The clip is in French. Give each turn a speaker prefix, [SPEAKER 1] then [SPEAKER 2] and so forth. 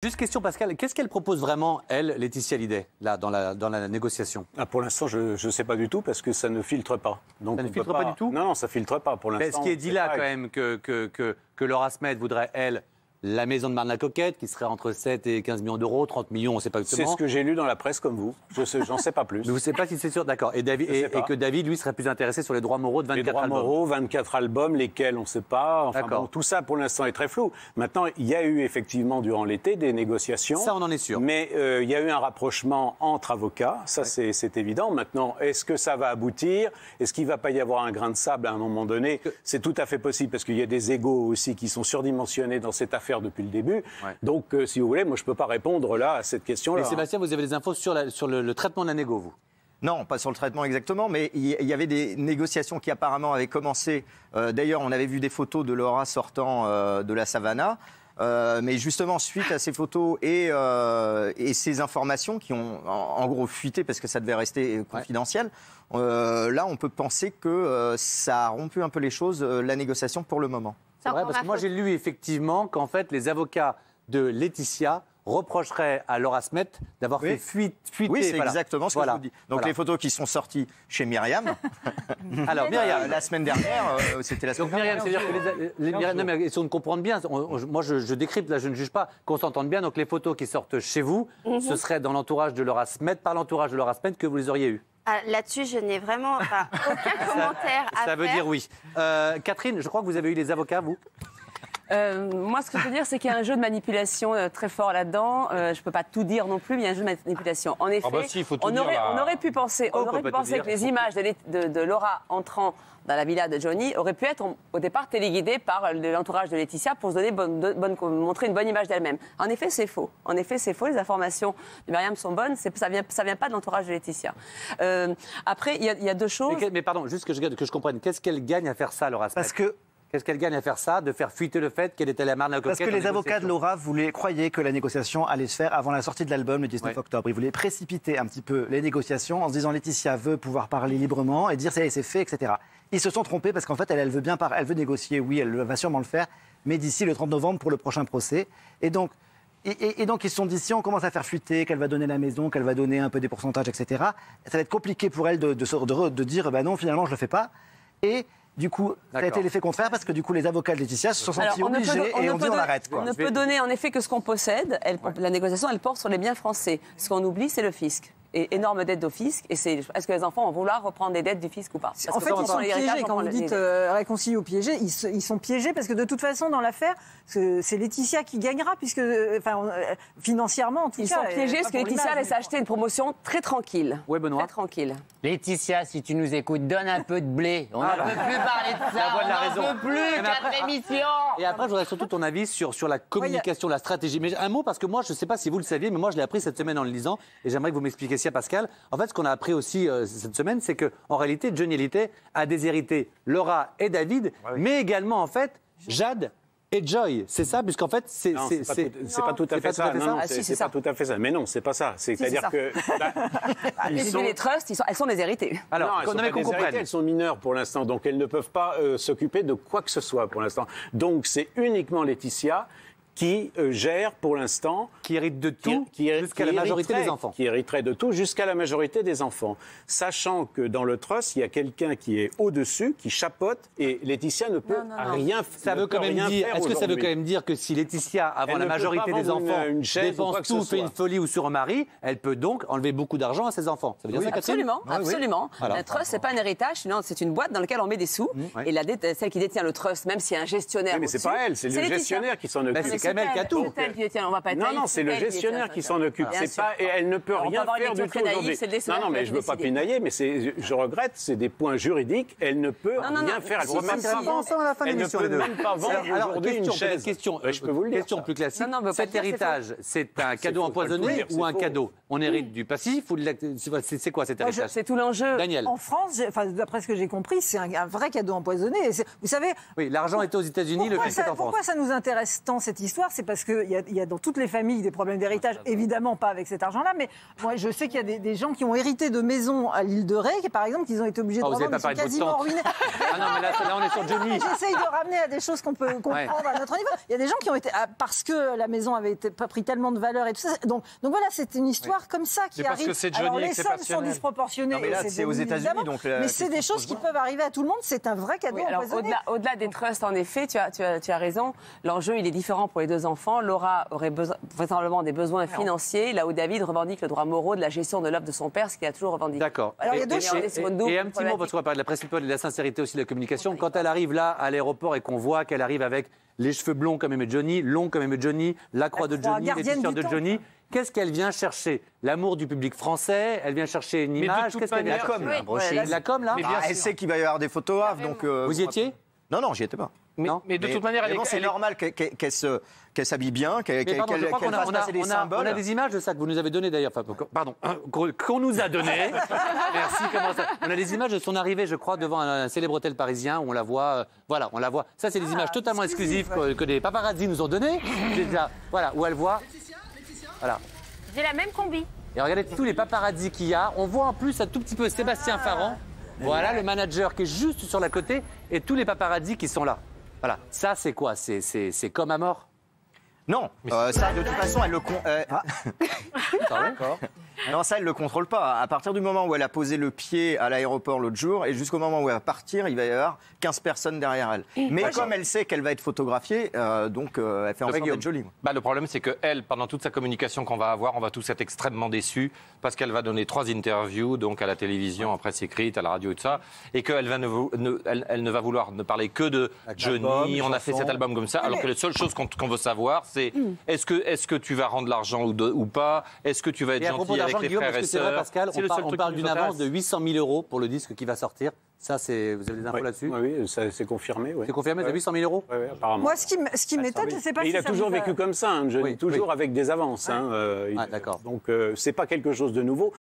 [SPEAKER 1] Juste question, Pascal, qu'est-ce qu'elle propose vraiment, elle, Laetitia Hallyday, là, dans la négociation?
[SPEAKER 2] Pour l'instant, je ne sais pas du tout parce que ça ne filtre pas. Donc,
[SPEAKER 1] ça ne filtre pas du tout?
[SPEAKER 2] Non, ça ne filtre pas pour l'instant.
[SPEAKER 1] Ce qui est dit là, quand même, que Laura Smet voudrait, elle, la maison de Marne-la-Coquette, qui serait entre 7 et 15 millions d'euros, 30 millions, on ne sait pas exactement.
[SPEAKER 2] C'est ce que j'ai lu dans la presse comme vous. J'en sais pas plus.
[SPEAKER 1] Mais vous ne savez pas si c'est sûr, d'accord. Et que David, lui, serait plus intéressé sur les droits moraux de 24 albums.
[SPEAKER 2] Les droits moraux, 24 albums, lesquels on ne sait pas. Enfin, bon, tout ça, pour l'instant, est très flou. Maintenant, il y a eu effectivement, durant l'été, des négociations.
[SPEAKER 1] Ça, on en est sûr.
[SPEAKER 2] Mais il y a eu un rapprochement entre avocats. Ça, c'est évident. Maintenant, est-ce que ça va aboutir? Est-ce qu'il ne va pas y avoir un grain de sable à un moment donné? C'est tout à fait possible, parce qu'il y a des égos aussi qui sont surdimensionnés dans cette affaire depuis le début. Ouais. Donc, si vous voulez, moi, je ne peux pas répondre là à cette question-là.
[SPEAKER 1] Et Sébastien, vous avez des infos sur le traitement de la négo, vous?
[SPEAKER 3] Non, pas sur le traitement exactement, mais il y avait des négociations qui apparemment avaient commencé. D'ailleurs, on avait vu des photos de Laura sortant de la Savannah. Mais justement, suite à ces photos et ces informations qui ont en gros fuité parce que ça devait rester confidentiel, là, on peut penser que ça a rompu un peu les choses, la négociation pour le moment.
[SPEAKER 1] C'est vrai, parce que moi, j'ai lu effectivement qu'en fait, les avocats de Laetitia reprocherait à Laura Smet d'avoir fait fuiter.
[SPEAKER 3] Oui, c'est exactement ce que je vous dis. Donc les photos qui sont sorties chez Myriam.
[SPEAKER 1] Alors Myriam,
[SPEAKER 3] la semaine dernière, c'était la semaine dernière.
[SPEAKER 1] Donc Myriam, c'est-à-dire que non, mais si on comprend bien, moi je décrypte, là je ne juge pas, qu'on s'entende bien. Donc les photos qui sortent chez vous, ce serait dans l'entourage de Laura Smet, par l'entourage de Laura Smet que vous les auriez eues.
[SPEAKER 4] Là-dessus, je n'ai vraiment aucun commentaire à faire.
[SPEAKER 1] Ça veut dire oui. Catherine, je crois que vous avez eu les avocats, vous.
[SPEAKER 5] Moi, ce que je veux dire, c'est qu'il y a un jeu de manipulation très fort là-dedans. Je ne peux pas tout dire non plus, mais il y a un jeu de manipulation. En effet, on aurait pu penser que les images de Laura entrant dans la villa de Johnny auraient pu être au départ téléguidées par l'entourage de Laetitia pour se donner montrer une bonne image d'elle-même. En effet, c'est faux. Les informations de Myriam sont bonnes. Ça vient pas de l'entourage de Laetitia. Après, il y a deux choses.
[SPEAKER 1] Mais pardon, juste que je comprenne. Qu'est-ce qu'elle gagne à faire ça, Laura Smet? Qu'est-ce qu'elle gagne à faire ça, de faire fuiter le fait qu'elle était la Marne-la-Coquette?
[SPEAKER 6] Parce que les avocats de Laura croyaient que la négociation allait se faire avant la sortie de l'album le 19 octobre. Ils voulaient précipiter un petit peu les négociations en se disant Laetitia veut pouvoir parler librement et dire ça y est, c'est fait, etc. Ils se sont trompés parce qu'en fait, elle veut elle veut négocier, oui, elle va sûrement le faire, mais d'ici le 30 novembre pour le prochain procès. Et donc, ils se sont dit, si on commence à faire fuiter, qu'elle va donner la maison, qu'elle va donner un peu des pourcentages, etc., ça va être compliqué pour elle de dire, non, finalement, je le fais pas. Et du coup, ça a été l'effet contraire parce que du coup, les avocats de Laetitia se sont sentis obligés et on dit on arrête.
[SPEAKER 5] On ne peut donner en effet que ce qu'on possède. La négociation, elle porte sur les biens français. Ce qu'on oublie, c'est le fisc. Et énorme dette au fisc. Et est-ce que les enfants vont vouloir reprendre des dettes du fisc ou pas?
[SPEAKER 7] En fait, ils sont piégés. Quand vous dites réconcilier ou piégés, ils sont piégés parce que de toute façon, dans l'affaire, c'est Laetitia qui gagnera, puisque financièrement, en tout cas.
[SPEAKER 5] Ils sont piégés parce que Laetitia laisse acheter une promotion très tranquille.
[SPEAKER 1] Oui, Benoît.
[SPEAKER 5] Très tranquille.
[SPEAKER 8] Laetitia, si tu nous écoutes, donne un peu de blé. On ne peut plus parler de ça. On ne peut plus, 4 émissions.
[SPEAKER 1] Et après, je voudrais surtout ton avis sur la communication, la stratégie. Mais un mot, parce que moi, je ne sais pas si vous le saviez, mais moi, je l'ai appris cette semaine en le lisant, et j'aimerais que vous m'expliquiez ça, Pascal. En fait, ce qu'on a appris aussi cette semaine, c'est qu'en réalité, Johnny Hallyday a déshérité Laura et David, mais également, en fait, Jade et Joy. C'est ça, puisqu'en fait, c'est
[SPEAKER 2] pas tout à fait ça. Non, c'est pas tout à fait ça. Mais non, c'est pas ça. C'est-à-dire que
[SPEAKER 5] les trusts, elles sont déshéritées.
[SPEAKER 2] Alors, elles sont mineures pour l'instant, donc elles ne peuvent pas s'occuper de quoi que ce soit pour l'instant. Donc, c'est uniquement Laetitia qui gère pour l'instant...
[SPEAKER 1] Qui hérite de tout jusqu'à la majorité des enfants.
[SPEAKER 2] Qui hériterait de tout jusqu'à la majorité des enfants. Sachant que dans le trust, il y a quelqu'un qui est au-dessus, qui chapeaute, et Laetitia ne peut rien faire.
[SPEAKER 1] Ça veut quand même dire, est-ce que ça veut quand même dire que si Laetitia, avant la majorité des enfants, dépense tout, fait une folie ou sur un mari, elle peut donc enlever beaucoup d'argent à ses enfants? Ça veut dire ça, Catherine?
[SPEAKER 5] Absolument. Un trust, c'est pas un héritage, c'est une boîte dans laquelle on met des sous. Et celle qui détient le trust, même s'il y a un gestionnaire.
[SPEAKER 2] Mais c'est pas elle, c'est le gestionnaire qui s'en occupe.
[SPEAKER 1] C'est quand même elle qui a tout.
[SPEAKER 2] Non, c'est le gestionnaire qui s'en occupe. Et elle ne peut rien faire du tout aujourd'hui. Non, mais je ne veux pas pinailler, mais je regrette, c'est des points juridiques. Elle ne peut rien faire. Elle ne peut même pas vendre aujourd'hui une chaise. Je peux vous le dire.
[SPEAKER 1] Question plus classique. Cet héritage, c'est un cadeau empoisonné ou un cadeau? On hérite du passif ou c'est quoi cet héritage?
[SPEAKER 5] C'est tout l'enjeu.
[SPEAKER 1] Daniel.
[SPEAKER 7] En France, d'après ce que j'ai compris, c'est un vrai cadeau empoisonné. Vous savez.
[SPEAKER 1] Oui, l'argent était aux États-Unis, le fils est en France.
[SPEAKER 7] Pourquoi ça nous intéresse tant cette histoire? histoire, c'est parce qu'il y a dans toutes les familles des problèmes d'héritage, évidemment pas avec cet argent-là, mais moi je sais qu'il y a des gens qui ont hérité de maisons à l'île de Ré, par exemple, qu'ils ont été obligés de revendre, ils sont quasiment ruinés.
[SPEAKER 1] Ah non, mais là on est sur Johnny.
[SPEAKER 7] J'essaye de ramener à des choses qu'on peut comprendre à notre niveau. Il y a des gens qui ont été, parce que la maison avait pas pris tellement de valeur et tout ça. Donc voilà, c'est une histoire comme ça qui arrive.
[SPEAKER 9] Parce que c'est Johnny.
[SPEAKER 7] Alors les sommes sont disproportionnées.
[SPEAKER 3] Non, mais là, c'est aux États-Unis, donc.
[SPEAKER 7] Mais c'est des choses qui peuvent arriver à tout le monde. C'est un vrai cadeau.
[SPEAKER 5] Alors au-delà des trusts, en effet, tu as raison. L'enjeu, il est différent pour les deux enfants. Laura aurait vraisemblablement des besoins financiers, là où David revendique le droit moraux de la gestion de l'œuvre de son père, ce qu'il a toujours revendiqué.
[SPEAKER 1] D'accord.
[SPEAKER 7] Alors il y a deux choses.
[SPEAKER 1] Et un petit mot, parce qu'on va parler de la principale et de la sincérité aussi de la communication. Quand elle arrive là à l'aéroport et qu'on voit qu'elle arrive avec les cheveux blonds comme aimait Johnny, longs comme aimait Johnny, la croix de Johnny, les t-shirts de Johnny. Qu'est-ce qu'elle vient chercher? L'amour du public français? Elle vient chercher une image? Qu'est-ce qu'elle vient chercher? La com, là?
[SPEAKER 3] Elle sait qu'il va y avoir des photographes, donc...
[SPEAKER 1] Vous y étiez?
[SPEAKER 3] Non, j'y étais pas.
[SPEAKER 9] Mais de toute manière,
[SPEAKER 3] c'est normal qu'elle s'habille bien, qu'elle fasse passer des symboles.
[SPEAKER 1] On a des images de ça que vous nous avez données d'ailleurs. Pardon, qu'on nous a données. Merci. On a des images de son arrivée, je crois, devant un célèbre hôtel parisien où on la voit. Voilà, on la voit. Ça, c'est des images totalement exclusives que des paparazzis nous ont données. Voilà, où elle voit. Voilà.
[SPEAKER 4] J'ai la même combi.
[SPEAKER 1] Et regardez tous les paparazzis qu'il y a. On voit en plus un tout petit peu Sébastien Farran. Voilà, le manager qui est juste sur la côté et tous les paparazzis qui sont là. Voilà, ça c'est quoi? C'est comme à mort?
[SPEAKER 3] Non, ça de toute façon elle le non, ça elle le contrôle pas. À partir du moment où elle a posé le pied à l'aéroport l'autre jour et jusqu'au moment où elle va partir, il va y avoir 15 personnes derrière elle. Mais comme elle sait qu'elle va être photographiée, donc elle fait en sorte d'être jolie.
[SPEAKER 9] Le problème c'est que elle, pendant toute sa communication qu'on va avoir, on va tous être extrêmement déçus parce qu'elle va donner 3 interviews, donc à la télévision, en presse écrite, à la radio et tout ça, et qu'elle va elle ne va vouloir ne parler que de Johnny. On a fait cet album comme ça, alors que la seule chose qu'on veut savoir, c'est est-ce que tu vas rendre l'argent ou pas? Est-ce que tu vas être gentil avec les frères et sœurs?
[SPEAKER 1] Pascal, on parle d'une avance de 800 000 euros pour le disque qui va sortir. Ça, vous avez des infos là-dessus?
[SPEAKER 2] Oui, c'est confirmé.
[SPEAKER 1] C'est confirmé, c'est 800 000 euros?
[SPEAKER 2] Oui, apparemment.
[SPEAKER 7] Moi, ce qui m'étonne, je ne sais pas si
[SPEAKER 2] il a toujours vécu comme ça, Johnny, toujours avec des avances.
[SPEAKER 1] D'accord.
[SPEAKER 2] Donc, c'est pas quelque chose de nouveau.